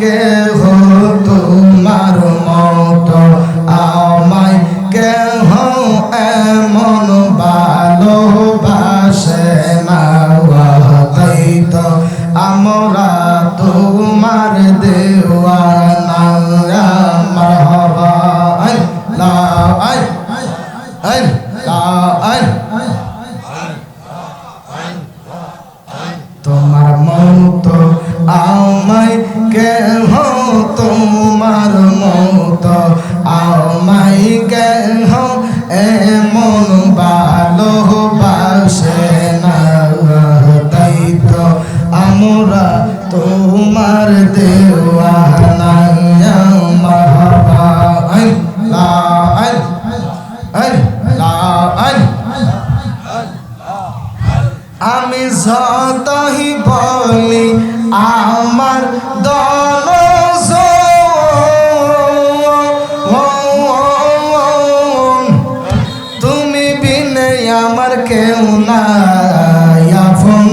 কেহ তোমার মতো আমায় কেহ এমন ভালোবাসে না তাই তো আমরা তোমার দেওয়ানা মারহাবা আল্লাহ তোমার মতো আমায় কেহ তোমার মতো আমায় কেহ এমন ভালোবাসে না তাই তো আমরা তোমার দেওয়ানা মারহাবা আমি যতই বলি আমার দল তুমি বিনে আমার কেউ নাই আপন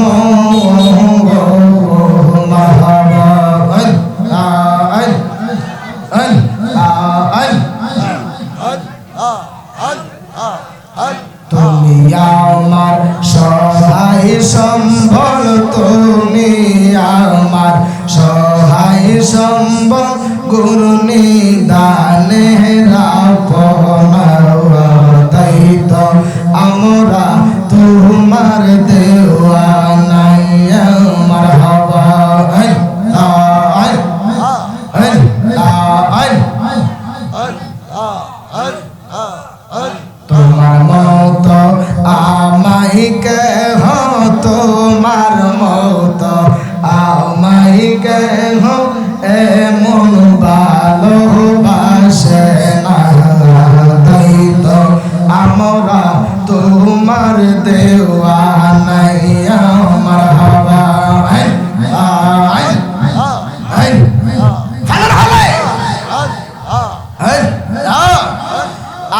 তুমি আমার সহায় সম্বল তুমি আমার সহায় সম্বল গুরু নিদানে তাই তো আমরা তোমার দেওয়ানা মারহাবা তোমার মতো আমায় কেহ তোমার মতো আমায় কেহ এমন ভালোবাসে না তাই তো আমরা তোমার দেওয়ানা মারহাবা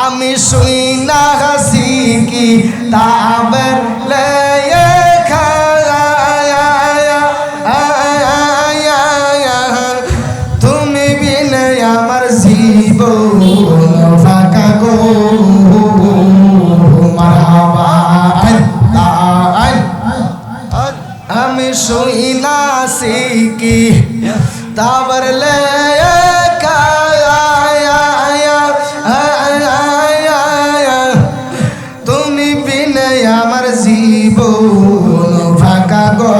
আমি শুই না হাসি কি তাবের তুমি বিনে আমার জীবন ফাঁকা গো মারহাবা আমি শুই না শিখি তাবর তুমি বিনে আমার জীবন ফাঁকা গো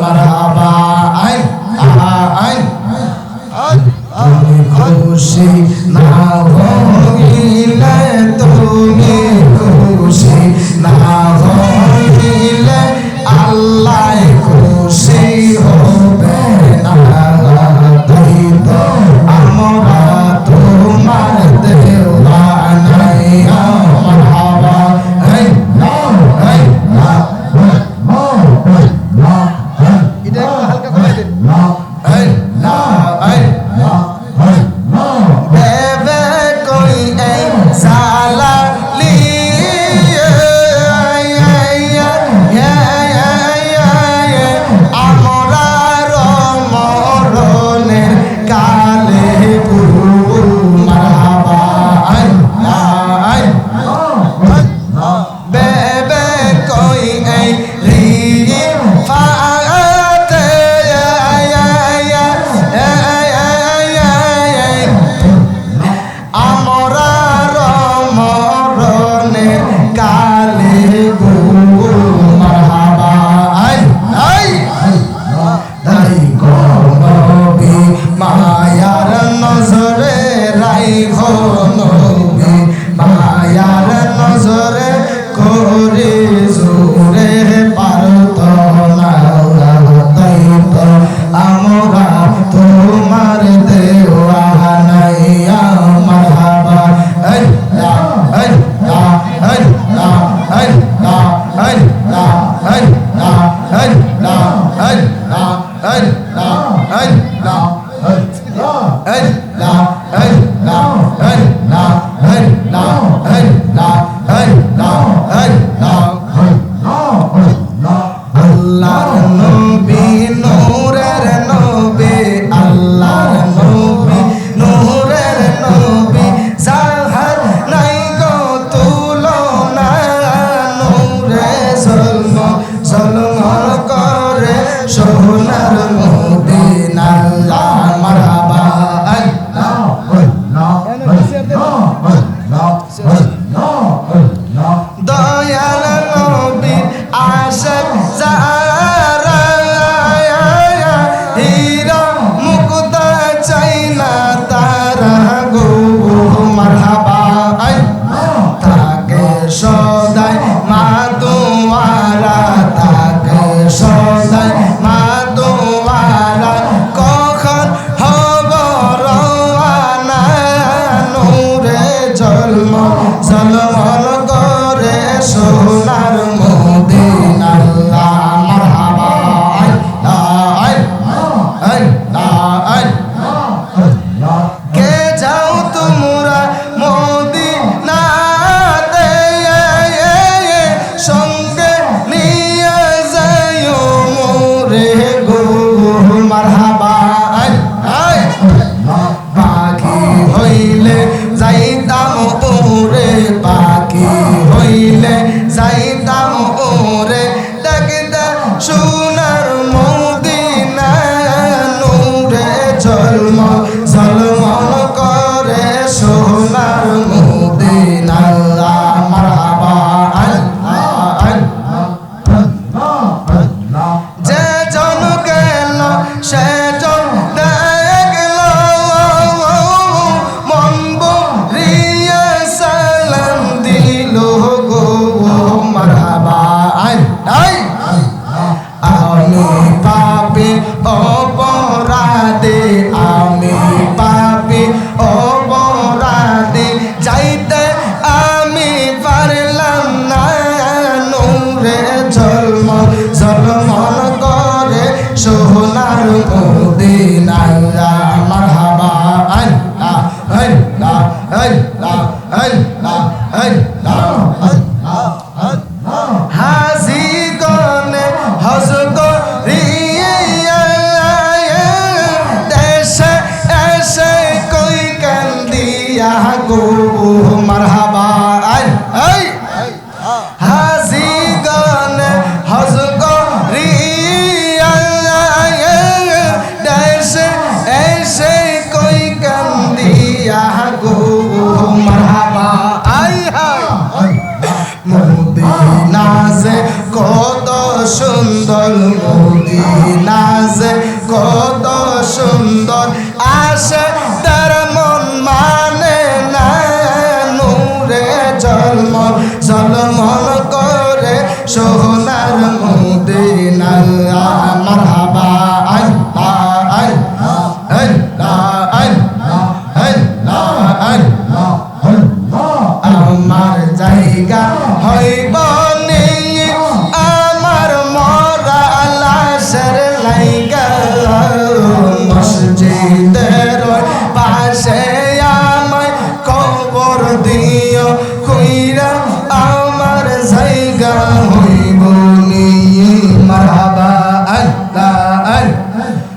মারহাবা তুমি খুশি না হইলে তুমি খুশি না হইলে আল্লাহ খুশি হবে না তাই তো আমরা তোমার দেওয়ানা মারহাবা এটা হালকা করে দেন বেবে কই এই সালা লিয়ে আমরা রমরনের কালে গুরু মারহাবা বেবে কই এই রিফাতে আমরা রমরনের কালে গুরু মারহাবা তাই নবী মায়ার নজরে রাইখো নবী মায়ার নজরে করে জোরে পারতনা তাই তো আমরা তোমার দেওয়ানা মারহাবা আল্লাহর নবী নূরের গো মারহাবা পাখি হইলে যাইতাম ওরে পাখি হইলে যাইতাম ওরে দেখতে সোনার মদিনা নূরে ঝলমল ঝলমল করে সোনার মদিনা মারহাবা যে জন গেল সে জন দেখল মন ভরিয়া সালাম দিল গো মারহাবা আমি পাপী অপরাধী আমি পাপী অপরাধী যাইতে আমি পারলাম না নূরে ঝলমল ঝলমল করে সোনার মদিনা মারহাবা আল্লাহ আল্লাহ আল্লাহ আল্লাহ আল্লাহ হাজি গনে হজ করিয়া দেশে এসে কই কান্দিয়া গো মারহাবা হাজি গনে হজ করিয়া দেশে এসে কই কান্দিয়া গো মারহাবা মদিনা যে কত সুন্দর মদিনা যে কত সুন্দর আসে তার মন মানে না নূরে ঝলমল ঝলমল করে সোনার মদিনা মারহাবা আল্লাহ আল্লাহ আল্লাহ আল্লাহ আল্লাহ আল্লাহ আমার জায়গা হইব নি আমার মরা লাশের লাইগা মসজিদের পাশে আমায় কবর দিও কইরা আমার জায়গা হইব নি মারহাবা আল্লাহ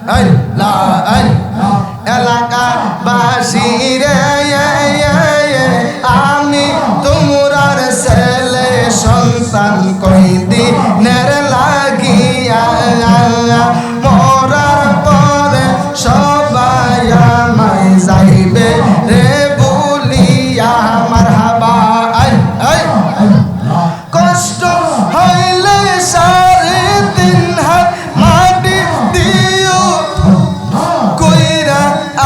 আল্লাহ আল্লাহ এলাকাবাসী রে আমি তোমরার ছেলে সন্তান কই দিনের লাগিয়া মরার পরে সবাই আমায় যাইবে রে বলিয়া মারহাবা কষ্ট হইলে 3.5 হাত মাটি দিও কইরা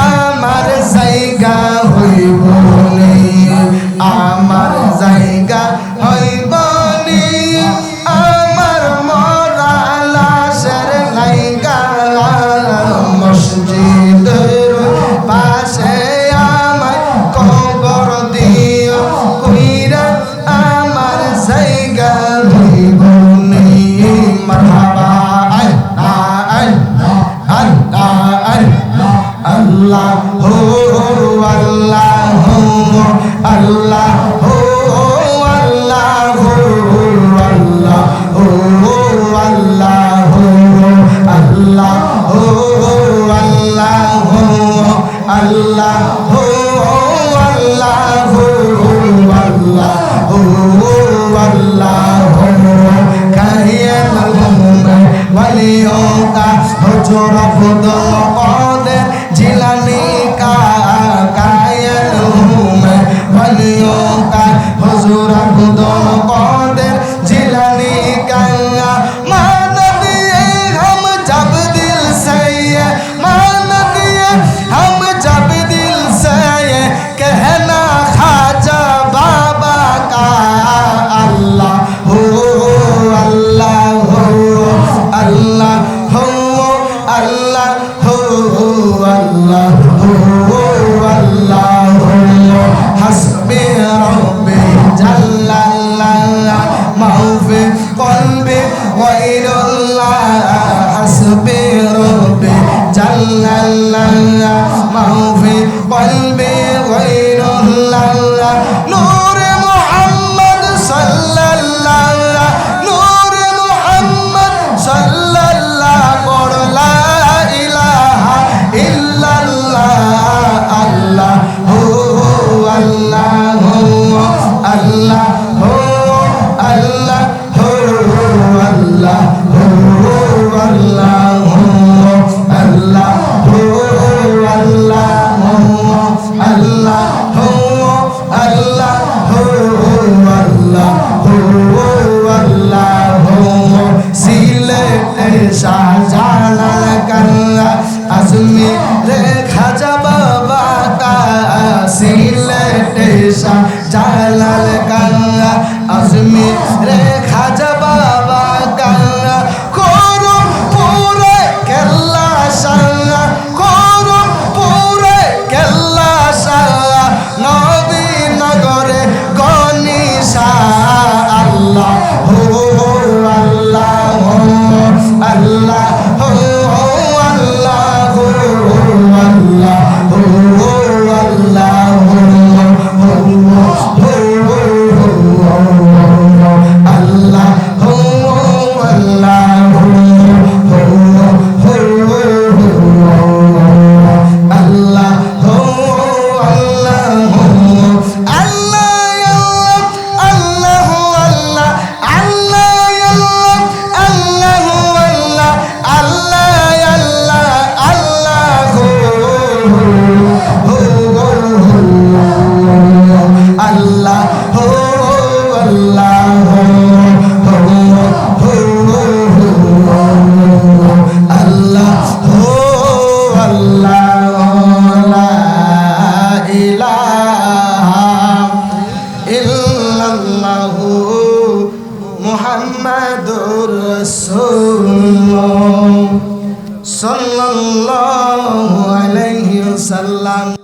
আমার জায়গা হইব আমার জায়গা হইব নি আমার মরা লাশের লাইগা মসজিদের পাশে আমায় কবর দিও কইরা আমার জায়গা হইব নি মারহাবা আল্লাহ আল্লাহ আল্লাহ হো আল্লাহ হো আল্লাহ হো আল্লাহ হো আল্লাহ হো আল্লাহ হো আল্লাহ হো আল্লাহ হো আল্লাহ হো আল্লাহ হো আল্লাহ হো আল্লাহ হো কাহিয়াল হুমে ওয়ালিও কা হুজুর ফুদল কাদের জিলানি কা কায়াল হুমে ওয়ালিও কা হুজুর ফুদল কাদের জিলানি কা मान दिए हम जब दिल से मान दिए हम जब दिल से कहना खाजा बाबा का अल्लाह हो अल्लाह हो अल्लाह हो अल्लाह हो আজমি রে খাজা বাবা সিলেটে শাহ জালাল কাঙ্গা আজমি রে খাজা বাবা কাঙ্গা করম পুরে কেল্লা সাঙ্গা করম পুরে কেল্লা সাঙ্গা নবী নগরে গনিশা আল্লাহ হো আল্লাহ আল্লাহ হো আল্লাহ হো আল্লাহ হো আল্লাহ হো আল্লাহ হো আল্লাহ আল্লাহ হো মুহাম্মাদুর রাসূলুল্লাহ সাল্লাল্লাহু আলাইহি ওয়াসাল্লাম।